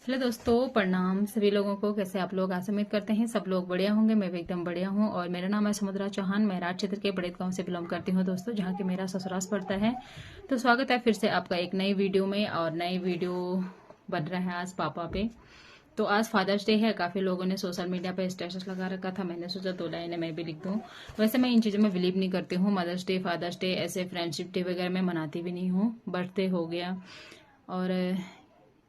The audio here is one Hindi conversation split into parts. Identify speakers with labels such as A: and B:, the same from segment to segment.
A: हेलो दोस्तों, प्रणाम सभी लोगों को। कैसे आप लोग? आज उम्मीद करते हैं सब लोग बढ़िया होंगे। मैं भी एकदम बढ़िया हूं और मेरा नाम है समुद्रा चौहान। मैं राज क्षेत्र के बड़े गांव से बिलोंग करती हूं दोस्तों, जहां कि मेरा ससुराल पड़ता है। तो स्वागत है फिर से आपका एक नई वीडियो में। और नई वीडियो बन रहा है आज पापा पे। तो आज फादर्स डे है। काफ़ी लोगों ने सोशल मीडिया पे स्टेटस लगा रखा था। मैंने सोचा 2 लाइनें मैं भी लिख दूं। वैसे मैं इन चीज़ों में बिलीव नहीं करती हूँ। मदर्स डे, फादर्स डे, ऐसे फ्रेंडशिप डे वगैरह मैं मनाती भी नहीं हूँ। बर्थडे हो गया, और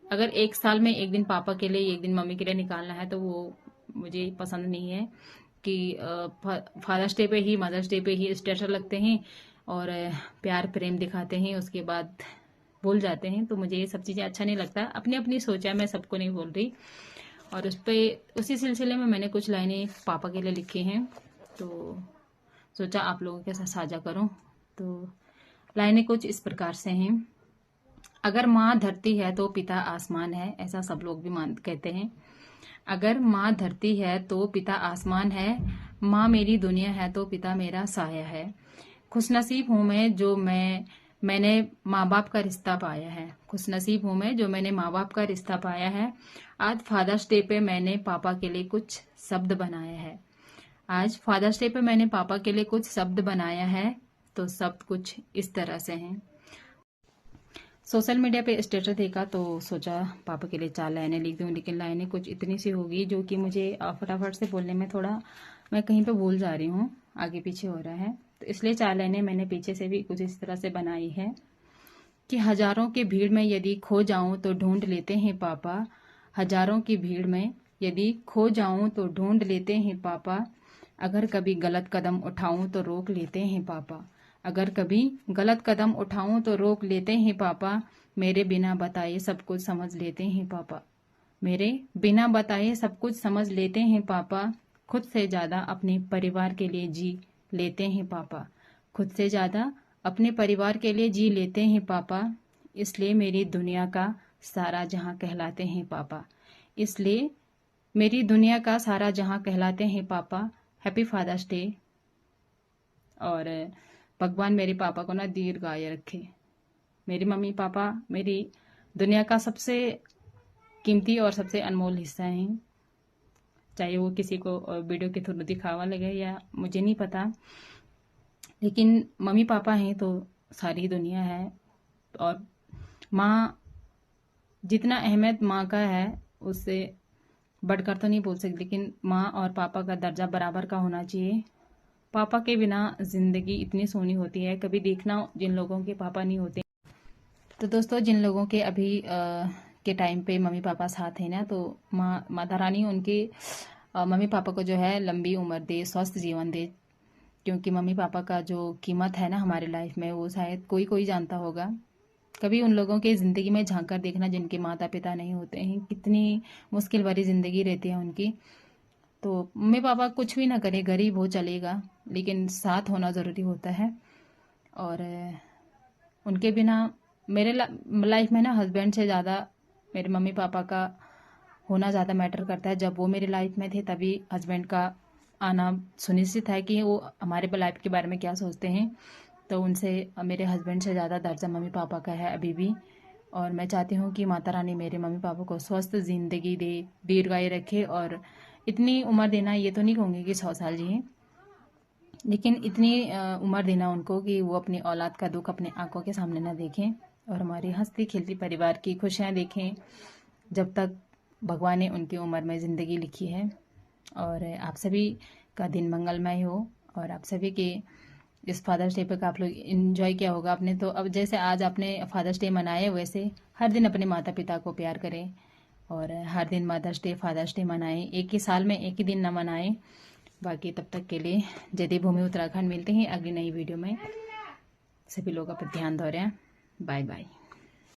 A: अगर एक साल में एक दिन पापा के लिए एक दिन मम्मी के लिए निकालना है तो वो मुझे पसंद नहीं है कि फादर्स डे पे ही, मदर्स डे पे ही स्टेटस लगते हैं और प्यार प्रेम दिखाते हैं, उसके बाद भूल जाते हैं। तो मुझे ये सब चीज़ें अच्छा नहीं लगता। अपनी अपनी सोच है, मैं सबको नहीं बोल रही। और उसी सिलसिले में मैंने कुछ लाइनें पापा के लिए लिखी हैं, तो सोचा आप लोगों के साथ साझा करूं। तो लाइनें कुछ इस प्रकार से हैं। अगर माँ धरती है तो पिता आसमान है, ऐसा सब लोग भी कहते हैं। अगर माँ धरती है तो पिता आसमान है, माँ मेरी दुनिया है तो पिता मेरा साया है। खुशनसीब हूँ मैं जो मैंने माँ बाप का रिश्ता पाया है। खुशनसीब हूँ मैं जो मैंने माँ बाप का रिश्ता पाया है। आज फादर्स डे पे मैंने पापा के लिए कुछ शब्द बनाया है। आज फादर्स डे पे मैंने पापा के लिए कुछ शब्द बनाया है। तो शब्द कुछ इस तरह से हैं। सोशल मीडिया पे स्टेटस देखा तो सोचा पापा के लिए 4 लाइनें लिख दूं, लेकिन लाइनें कुछ इतनी सी होगी जो कि मुझे फटाफट से बोलने में थोड़ा मैं कहीं पे भूल जा रही हूँ, आगे पीछे हो रहा है। तो इसलिए 4 लाइनें मैंने पीछे से भी कुछ इस तरह से बनाई है कि हजारों की भीड़ में यदि खो जाऊं तो ढूंढ लेते हैं पापा। हजारों की भीड़ में यदि खो जाऊं तो ढूंढ लेते हैं पापा। अगर कभी गलत कदम उठाऊं तो रोक लेते हैं पापा। अगर कभी गलत कदम उठाऊं तो रोक लेते हैं पापा। मेरे बिना बताए सब कुछ समझ लेते हैं पापा। मेरे बिना बताए सब कुछ समझ लेते हैं पापा। खुद से ज्यादा अपने परिवार के लिए जी लेते हैं पापा। खुद से ज्यादा अपने परिवार के लिए जी लेते हैं पापा। इसलिए मेरी दुनिया का सारा जहां कहलाते हैं पापा। इसलिए मेरी दुनिया का सारा जहां कहलाते हैं पापा। Happy Father's Day. और भगवान मेरे पापा को ना दीर्घायु रखे। मेरी मम्मी पापा मेरी दुनिया का सबसे कीमती और सबसे अनमोल हिस्सा हैं। चाहे वो किसी को वीडियो के थ्रू दिखावा लगे या मुझे नहीं पता, लेकिन मम्मी पापा हैं तो सारी दुनिया है। और माँ, जितना अहमियत माँ का है उससे बढ़कर तो नहीं बोल सकती, लेकिन माँ और पापा का दर्जा बराबर का होना चाहिए। पापा के बिना जिंदगी इतनी सोनी होती है। कभी देखना जिन लोगों के पापा नहीं होते। तो दोस्तों, जिन लोगों के अभी के टाइम पे मम्मी पापा साथ हैं ना, तो माता रानी उनके मम्मी पापा को जो है लंबी उम्र दे, स्वस्थ जीवन दे। क्योंकि मम्मी पापा का जो कीमत है ना हमारी लाइफ में, वो शायद कोई कोई जानता होगा। कभी उन लोगों के ज़िंदगी में झांक कर देखना जिनके माता पिता नहीं होते हैं, कितनी मुश्किल भरी ज़िंदगी रहती है उनकी। तो मम्मी पापा कुछ भी ना करे, गरीब हो चलेगा, लेकिन साथ होना ज़रूरी होता है। और उनके बिना मेरे लाइफ में ना हस्बैंड से ज़्यादा मेरे मम्मी पापा का होना ज़्यादा मैटर करता है। जब वो मेरी लाइफ में थे तभी हस्बैंड का आना सुनिश्चित है कि वो हमारे लाइफ के बारे में क्या सोचते हैं। तो उनसे मेरे हस्बैंड से ज़्यादा दर्जा मम्मी पापा का है अभी भी। और मैं चाहती हूँ कि माता रानी मेरे मम्मी पापा को स्वस्थ ज़िंदगी दे, दीर्घायु रखे। और इतनी उम्र देना, ये तो नहीं कहूँगी कि 100 साल जिए, लेकिन इतनी उम्र देना उनको कि वो अपनी औलाद का दुख अपने आंखों के सामने ना देखें और हमारी हंसती खेलती परिवार की खुशियाँ देखें जब तक भगवान ने उनकी उम्र में ज़िंदगी लिखी है। और आप सभी का दिन मंगलमय हो। और आप सभी के इस फादर्स डे पे का आप लोग इन्जॉय किया होगा आपने। तो अब जैसे आज आपने फादर्स डे मनाए, वैसे हर दिन अपने माता पिता को प्यार करें और हर दिन मदर्स डे, फादर्स डे मनाएं। एक ही साल में एक ही दिन ना मनाएं। बाकी तब तक के लिए जय देवभूमि उत्तराखंड। मिलते हैं अगली नई वीडियो में। सभी लोग अपना ध्यान दो रहे हैं। Bye bye.